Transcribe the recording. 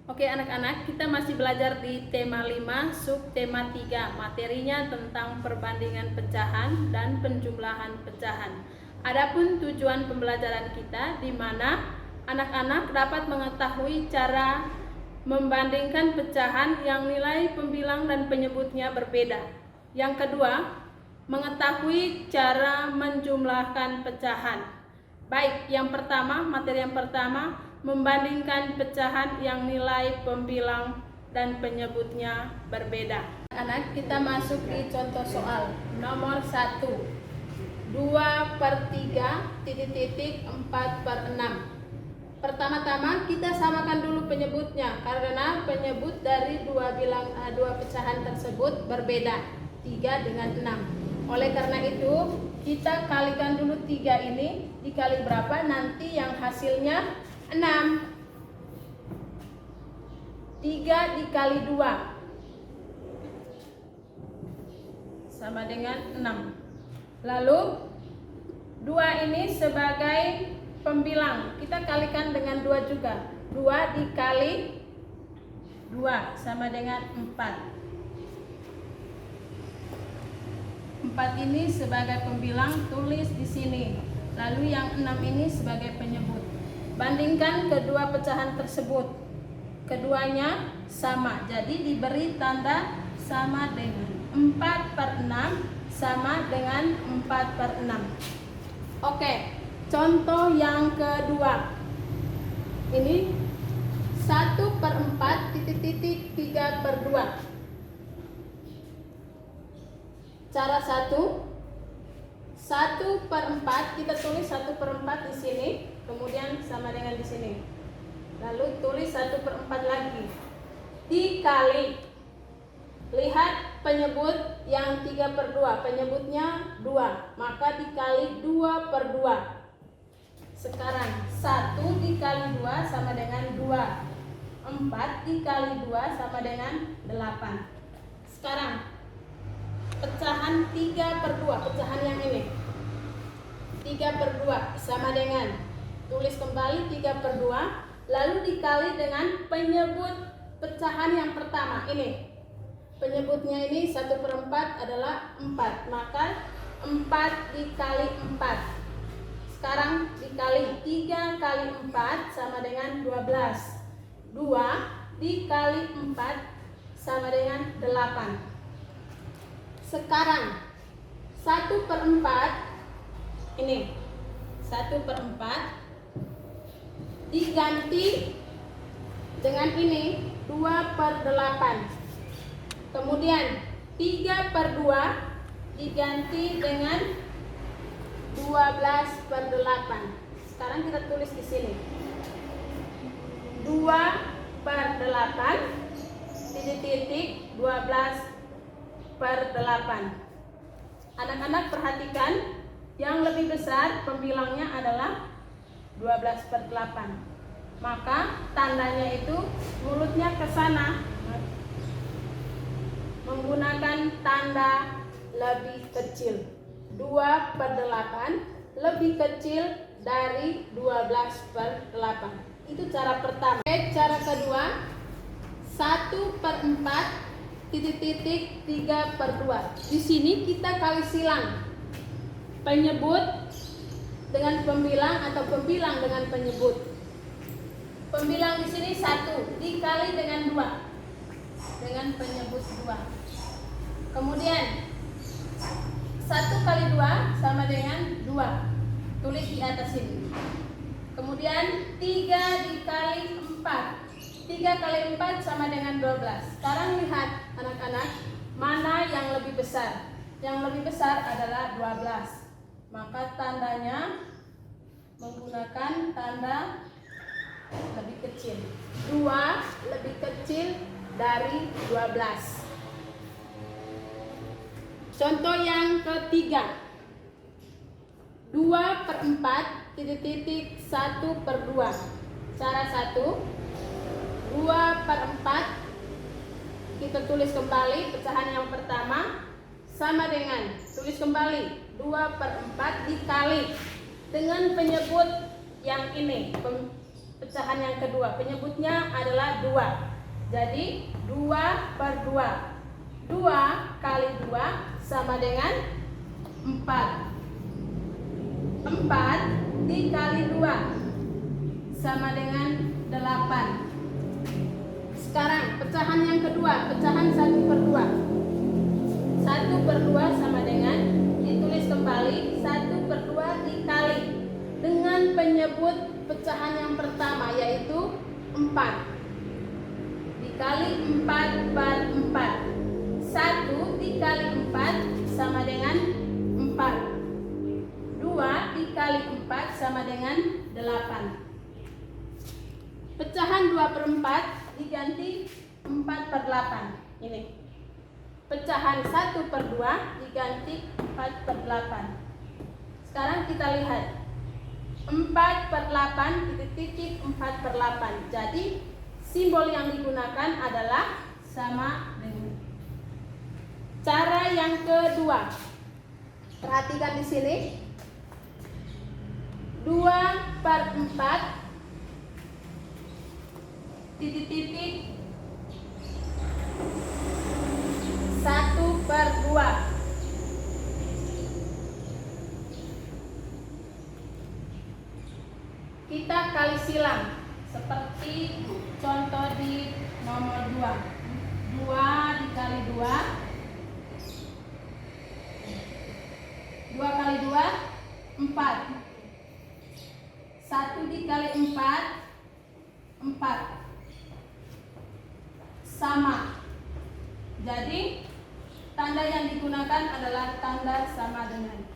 Oke anak-anak, kita masih belajar di tema 5, subtema 3. Materinya tentang perbandingan pecahan dan penjumlahan pecahan. Adapun tujuan pembelajaran kita di mana anak-anak dapat mengetahui cara membandingkan pecahan yang nilai pembilang dan penyebutnya berbeda. Yang kedua, mengetahui cara menjumlahkan pecahan. Baik, materi yang pertama, membandingkan pecahan yang nilai pembilang dan penyebutnya berbeda. Anak, kita masuk di contoh soal nomor 1. 2/3 4/6. Pertama-tama kita samakan dulu penyebutnya karena penyebut dari dua pecahan tersebut berbeda, 3 dengan 6. Oleh karena itu, kita kalikan dulu 3 ini dikali berapa, nanti yang hasilnya 6. 3 dikali 2 sama dengan 6. Lalu 2 ini sebagai pembilang, kita kalikan dengan 2 juga. 2 dikali 2 sama dengan 4. 4 ini sebagai pembilang, tulis di sini. Lalu yang 6 ini sebagai penyebut. Bandingkan kedua pecahan tersebut. Keduanya sama, jadi diberi tanda sama dengan 4/6 sama dengan 4/6. Oke, contoh yang kedua. Ini 1/4 3/2. Cara 1/4 kita tulis 1/4 di sini, kemudian sama dengan di sini. Lalu tulis 1/4 lagi. Dikali. Lihat penyebut yang 3/2, penyebutnya 2, maka dikali 2/2. Sekarang 1 dikali 2 sama dengan 2. 4 dikali 2 sama dengan 8. Sekarang pecahan 3/2, pecahan yang ini 3/2 sama dengan, tulis kembali 3/2, lalu dikali dengan penyebut pecahan yang pertama ini. Penyebutnya ini 1/4 adalah 4, maka 4 dikali 4. Sekarang dikali 3 kali 4 sama dengan 12. 2 dikali 4 sama dengan 8. Sekarang 1/4 ini 1/4 diganti dengan ini 2/8. Kemudian 3/2 diganti dengan 12/8. Sekarang kita tulis di sini 2/8 12/8. Anak-anak perhatikan, yang lebih besar pembilangnya adalah 12/8. Maka tandanya itu mulutnya ke sana, menggunakan tanda lebih kecil. 2/8 lebih kecil dari 12/8. Itu cara pertama. Cara kedua, 1/4 3/2. Di sini kita kali silang penyebut dengan pembilang atau pembilang dengan penyebut. Pembilang di sini 1 dikali dengan 2 dengan penyebut 2. Kemudian 1 kali 2 sama dengan 2. Tulis di atas sini. Kemudian 3 dikali 4. 3 kali 4 sama dengan 12. Sekarang lihat anak-anak, mana yang lebih besar? Yang lebih besar adalah 12. Maka tandanya menggunakan tanda lebih kecil. 2 lebih kecil dari 12. Contoh yang ketiga. 2/4 1/2. Cara 1, 2/4 kita tulis kembali pecahan yang pertama sama dengan, tulis kembali 2/4 dikali dengan penyebut yang ini, pecahan yang kedua. Penyebutnya adalah 2. Jadi 2 per 2. 2 kali 2 sama dengan 4. 4 dikali 2 sama dengan 8. Sekarang pecahan yang kedua, pecahan 1 per 2. 1 per 2 sama dengan, ditulis kembali, 1 per 2 dikali dengan penyebut pecahan yang pertama, yaitu 4. Dikali 4 per 4. 1 dikali 4 sama dengan 4. 2 dikali 4 sama dengan 8. Pecahan 2 per 4 diganti 4 per 8. Ini. Pecahan 1 per 2 diganti 4 per 8. Sekarang kita lihat. 4 per 8 titik 4 per 8. Jadi simbol yang digunakan adalah sama dengan. Cara yang kedua. Perhatikan di sini. 2 per 4 titik 1 per 2. Kita kali silang seperti contoh di nomor 2. 2 dikali 2. 2 kali 2 4. 1 dikali 4 4. Sama. Jadi tanda yang digunakan adalah tanda sama dengan.